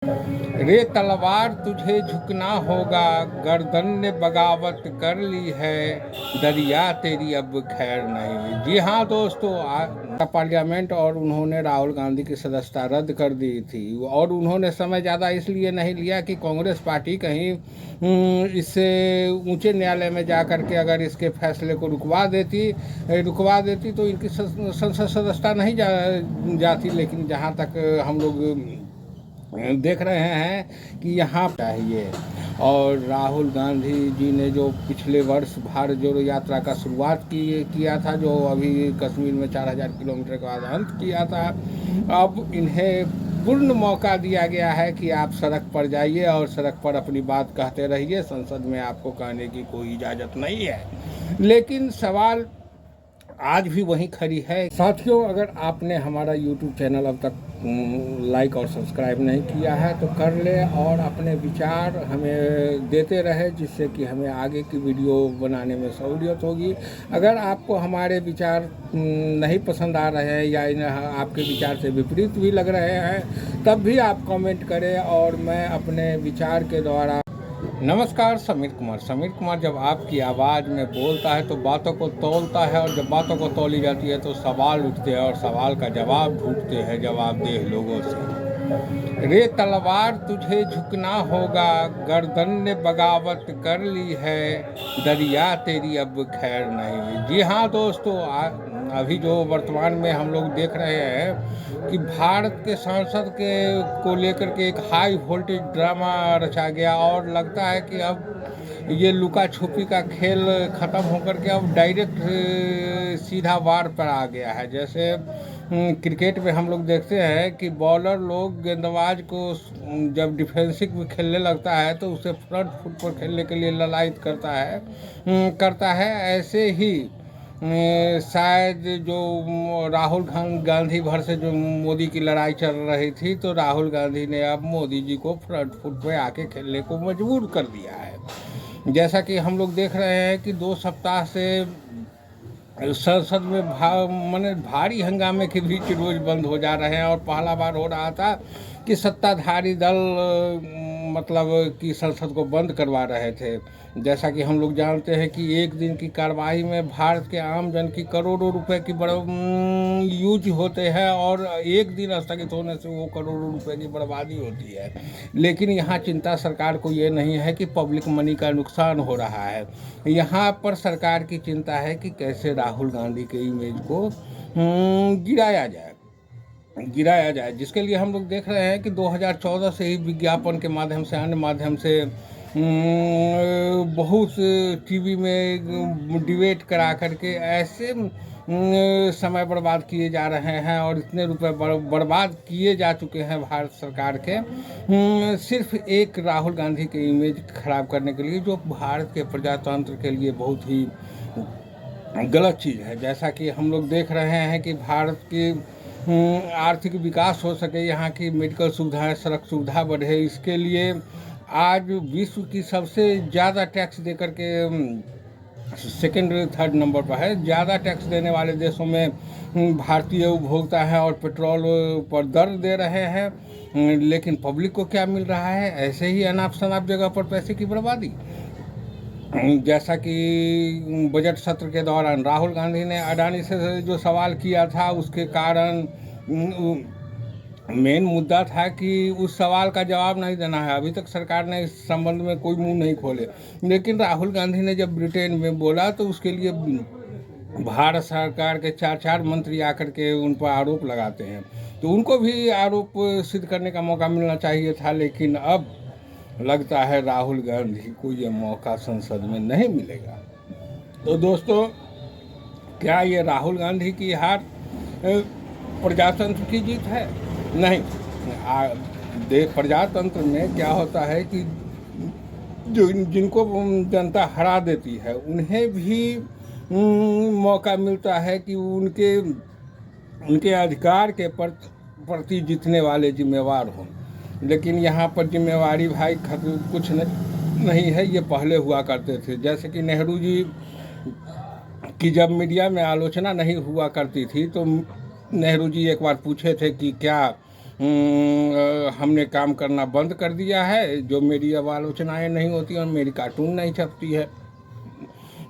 रे तलवार तुझे झुकना होगा, गर्दन ने बगावत कर ली है, दरिया तेरी अब खैर नहीं। जी हाँ दोस्तों, पार्लियामेंट और उन्होंने राहुल गांधी की सदस्यता रद्द कर दी थी। और उन्होंने समय ज़्यादा इसलिए नहीं लिया कि कांग्रेस पार्टी कहीं इससे ऊंचे न्यायालय में जा कर के अगर इसके फैसले को रुकवा देती तो इनकी संसद सदस्यता नहीं जाती। लेकिन जहाँ तक हम लोग देख रहे हैं कि यहाँ चाहिए। और राहुल गांधी जी ने जो पिछले वर्ष भारत जोड़ो यात्रा का शुरुआत किया था, जो अभी कश्मीर में 4000 किलोमीटर का अंत किया था, अब इन्हें पूर्ण मौका दिया गया है कि आप सड़क पर जाइए और सड़क पर अपनी बात कहते रहिए। संसद में आपको कहने की कोई इजाज़त नहीं है। लेकिन सवाल आज भी वहीं खड़ी है। साथियों, अगर आपने हमारा YouTube चैनल अब तक लाइक और सब्सक्राइब नहीं किया है तो कर ले और अपने विचार हमें देते रहे, जिससे कि हमें आगे की वीडियो बनाने में सहूलियत होगी। अगर आपको हमारे विचार नहीं पसंद आ रहे हैं या आपके विचार से विपरीत भी लग रहे हैं, तब भी आप कमेंट करें और मैं अपने विचार के द्वारा। नमस्कार, समीर कुमार जब आपकी आवाज़ में बोलता है तो बातों को तौलता है, और जब बातों को तौली जाती है तो सवाल उठते हैं और सवाल का जवाब ढूंढते हैं जवाबदेह लोगों से। रे तलवार तुझे झुकना होगा, गर्दन ने बगावत कर ली है, दरिया तेरी अब खैर नहीं। जी हाँ दोस्तों, अभी जो वर्तमान में हम लोग देख रहे हैं कि भारत के सांसद को लेकर के एक हाई वोल्टेज ड्रामा रचा गया, और लगता है कि अब ये लुका छुपी का खेल ख़त्म होकर के अब डायरेक्ट सीधा वार पर आ गया है। जैसे क्रिकेट में हम लोग देखते हैं कि बॉलर लोग गेंदबाज को जब डिफेंसिव में खेलने लगता है तो उसे फ्रंट फुट पर खेलने के लिए ललायत करता है। ऐसे ही शायद जो राहुल गांधी भर से जो मोदी की लड़ाई चल रही थी, तो राहुल गांधी ने अब मोदी जी को फ्रंट फुट पे आके खेलने को मजबूर कर दिया है। जैसा कि हम लोग देख रहे हैं कि 2 सप्ताह से संसद में भारी हंगामे के बीच रोज बंद हो जा रहे हैं। और पहला बार हो रहा था कि सत्ताधारी दल मतलब कि संसद को बंद करवा रहे थे। जैसा कि हम लोग जानते हैं कि एक दिन की कार्रवाई में भारत के आम जन की करोड़ों रुपए की यूज होते हैं, और एक दिन स्थगित होने से वो करोड़ों रुपए की बर्बादी होती है। लेकिन यहाँ चिंता सरकार को ये नहीं है कि पब्लिक मनी का नुकसान हो रहा है। यहाँ पर सरकार की चिंता है कि कैसे राहुल गांधी के इमेज को गिराया जाए, जिसके लिए हम लोग देख रहे हैं कि 2014 से ही विज्ञापन के माध्यम से, अन्य माध्यम से बहुत टीवी में डिबेट करा करके ऐसे समय बर्बाद किए जा रहे हैं, और इतने रुपए बर्बाद किए जा चुके हैं भारत सरकार के सिर्फ एक राहुल गांधी के इमेज खराब करने के लिए, जो भारत के प्रजातंत्र के लिए बहुत ही गलत चीज़ है। जैसा कि हम लोग देख रहे हैं कि भारत की आर्थिक विकास हो सके, यहाँ की मेडिकल सुविधाएं, सड़क सुविधा बढ़े, इसके लिए आज विश्व की सबसे ज़्यादा टैक्स देकर के सेकेंड थर्ड नंबर पर है। ज़्यादा टैक्स देने वाले देशों में भारतीय उपभोक्ता हैं और पेट्रोल पर दर दे रहे हैं। लेकिन पब्लिक को क्या मिल रहा है? ऐसे ही अनाप शनाप जगह पर पैसे की बर्बादी। जैसा कि बजट सत्र के दौरान राहुल गांधी ने अडानी से जो सवाल किया था, उसके कारण मेन मुद्दा था कि उस सवाल का जवाब नहीं देना है। अभी तक सरकार ने इस संबंध में कोई मुंह नहीं खोले। लेकिन राहुल गांधी ने जब ब्रिटेन में बोला तो उसके लिए भारत सरकार के 4 मंत्री आकर के उन पर आरोप लगाते हैं, तो उनको भी आरोप सिद्ध करने का मौका मिलना चाहिए था। लेकिन अब लगता है राहुल गांधी को ये मौका संसद में नहीं मिलेगा। तो दोस्तों, क्या ये राहुल गांधी की हार प्रजातंत्र की जीत है? नहीं। प्रजातंत्र में क्या होता है कि जिनको जनता हरा देती है उन्हें भी मौका मिलता है कि उनके अधिकार के प्रति जीतने वाले जिम्मेवार हों। लेकिन यहाँ पर जिम्मेवारी भाई कुछ नहीं है, ये पहले हुआ करते थे। जैसे कि नेहरू जी की जब मीडिया में आलोचना नहीं हुआ करती थी, तो नेहरू जी एक बार पूछे थे कि क्या हमने काम करना बंद कर दिया है। जो मेरी अब आलोचनाएँ नहीं होती और मेरी कार्टून नहीं छपती है।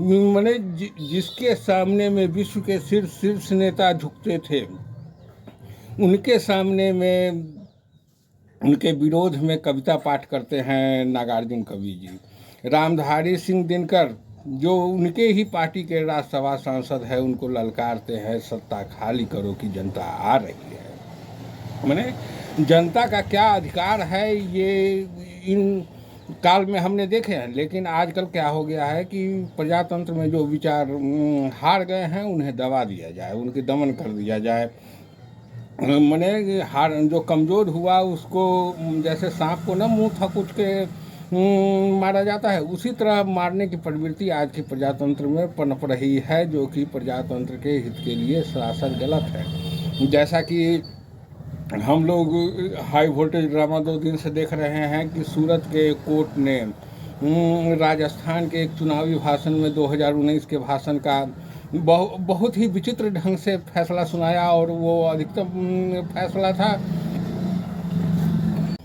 मैंने जिसके सामने में विश्व के शीर्ष नेता झुकते थे, उनके सामने में उनके विरोध में कविता पाठ करते हैं नागार्जुन कवि जी। रामधारी सिंह दिनकर जो उनके ही पार्टी के राज्यसभा सांसद है, उनको ललकारते हैं सत्ता खाली करो कि जनता आ रही है। मैंने जनता का क्या अधिकार है ये इन काल में हमने देखे हैं। लेकिन आजकल क्या हो गया है कि प्रजातंत्र में जो विचार हार गए हैं उन्हें दबा दिया जाए, उनकी दमन कर दिया जाए। मैंने हार जो कमज़ोर हुआ उसको जैसे सांप को ना मुंह थकुच के मारा जाता है, उसी तरह मारने की प्रवृत्ति आज के प्रजातंत्र में पनप रही है, जो कि प्रजातंत्र के हित के लिए सरासर गलत है। जैसा कि हम लोग हाई वोल्टेज ड्रामा 2 दिन से देख रहे हैं कि सूरत के कोर्ट ने राजस्थान के एक चुनावी भाषण में 2019 के भाषण का बहुत ही विचित्र ढंग से फैसला सुनाया, और वो अधिकतम फैसला था।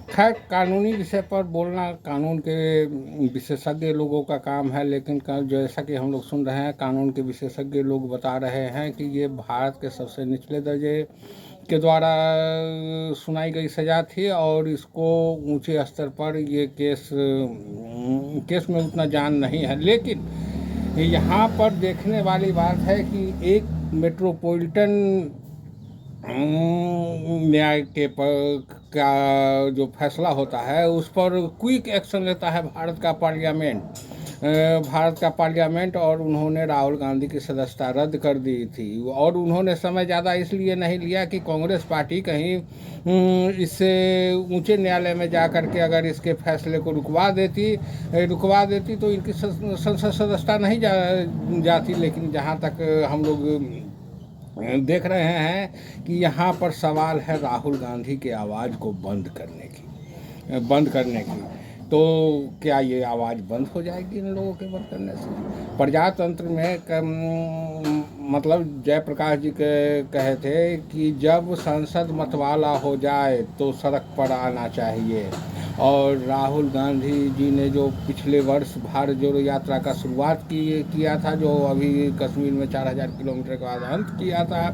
खैर, कानूनी विषय पर बोलना कानून के विशेषज्ञ लोगों का काम है, लेकिन जैसा कि हम लोग सुन रहे हैं, कानून के विशेषज्ञ लोग बता रहे हैं कि ये भारत के सबसे निचले दर्जे के द्वारा सुनाई गई सज़ा थी, और इसको ऊंचे स्तर पर ये केस में उतना जान नहीं है। लेकिन यहाँ पर देखने वाली बात है कि एक मेट्रोपॉलिटन न्याय के का जो फैसला होता है उस पर क्विक एक्शन लेता है भारत का पार्लियामेंट, और उन्होंने राहुल गांधी की सदस्यता रद्द कर दी थी। और उन्होंने समय ज़्यादा इसलिए नहीं लिया कि कांग्रेस पार्टी कहीं इससे ऊंचे न्यायालय में जा कर के अगर इसके फैसले को रुकवा देती तो इनकी संसद सदस्यता नहीं जाती। लेकिन जहाँ तक हम लोग देख रहे हैं कि यहाँ पर सवाल है राहुल गांधी के आवाज़ को बंद करने की। तो क्या ये आवाज़ बंद हो जाएगी इन लोगों के बंद करने से? प्रजातंत्र में मतलब जयप्रकाश जी कहे थे कि जब संसद मतवाला हो जाए तो सड़क पर आना चाहिए। और राहुल गांधी जी ने जो पिछले वर्ष भारत जोड़ो यात्रा का शुरुआत किया था, जो अभी कश्मीर में 4000 किलोमीटर के बाद अंत किया था,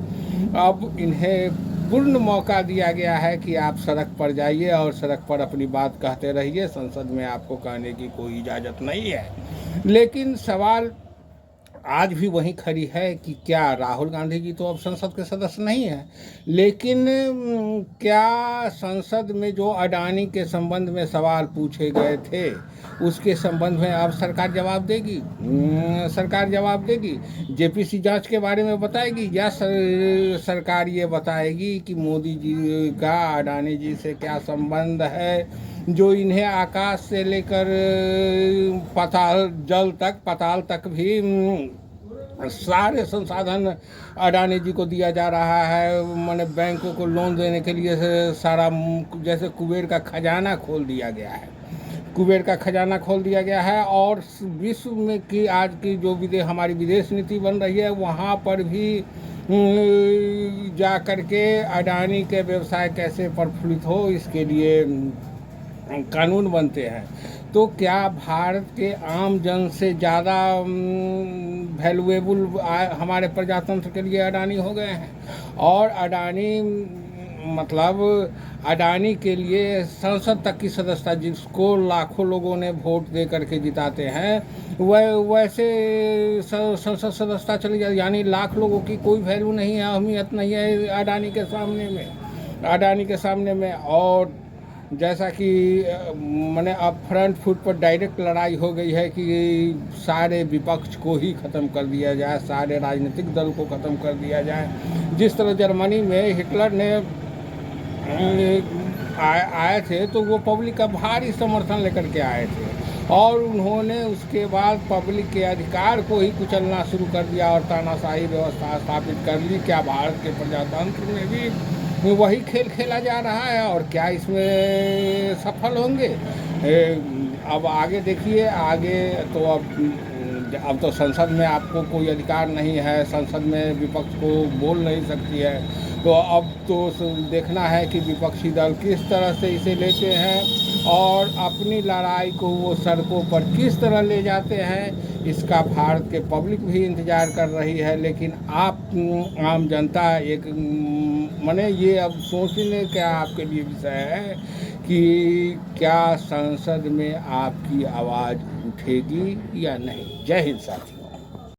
अब इन्हें पूर्ण मौका दिया गया है कि आप सड़क पर जाइए और सड़क पर अपनी बात कहते रहिए। संसद में आपको कहने की कोई इजाज़त नहीं है। लेकिन सवाल आज भी वहीं खड़ी है कि क्या राहुल गांधी जी तो अब संसद के सदस्य नहीं हैं, लेकिन क्या संसद में जो अडानी के संबंध में सवाल पूछे गए थे उसके संबंध में अब सरकार जवाब देगी? जेपीसी जांच के बारे में बताएगी, या सरकार ये बताएगी कि मोदी जी का अडानी जी से क्या संबंध है, जो इन्हें आकाश से लेकर पाताल तक भी सारे संसाधन अडानी जी को दिया जा रहा है। मैंने बैंकों को लोन देने के लिए सारा जैसे कुबेर का खजाना खोल दिया गया है। और विश्व में की आज की जो हमारी विदेश नीति बन रही है, वहाँ पर भी जा कर के अडानी के व्यवसाय कैसे प्रफुल्लित हो, इसके लिए कानून बनते हैं। तो क्या भारत के आम जन से ज़्यादा वैल्यूएबल हमारे प्रजातंत्र के लिए अडानी हो गए हैं? और अडानी के लिए संसद तक की सदस्यता, जिसको लाखों लोगों ने वोट दे करके जिताते हैं, वैसे संसद सदस्यता चली जाती, यानी लाख लोगों की कोई वैल्यू नहीं है, अहमियत नहीं है अडानी के सामने में। और जैसा कि मैंने अब फ्रंट फुट पर डायरेक्ट लड़ाई हो गई है कि सारे विपक्ष को ही ख़त्म कर दिया जाए, सारे राजनीतिक दल को ख़त्म कर दिया जाए। जिस तरह जर्मनी में हिटलर ने आए थे तो वो पब्लिक का भारी समर्थन लेकर के आए थे, और उन्होंने उसके बाद पब्लिक के अधिकार को ही कुचलना शुरू कर दिया और तानाशाही व्यवस्था स्थापित कर ली। क्या भारत के प्रजातंत्र में भी वही खेल खेला जा रहा है, और क्या इसमें सफल होंगे? अब आगे देखिए, आगे तो अब अब तो संसद में आपको कोई अधिकार नहीं है, संसद में विपक्ष को बोल नहीं सकती है। तो अब तो देखना है कि विपक्षी दल किस तरह से इसे लेते हैं और अपनी लड़ाई को वो सड़कों पर किस तरह ले जाते हैं, इसका भारत के पब्लिक भी इंतज़ार कर रही है। लेकिन आप आम जनता एक माने ये अब सोचने का आपके लिए विषय है कि क्या संसद में आपकी आवाज़ उठेगी या नहीं। जय हिंद साथी।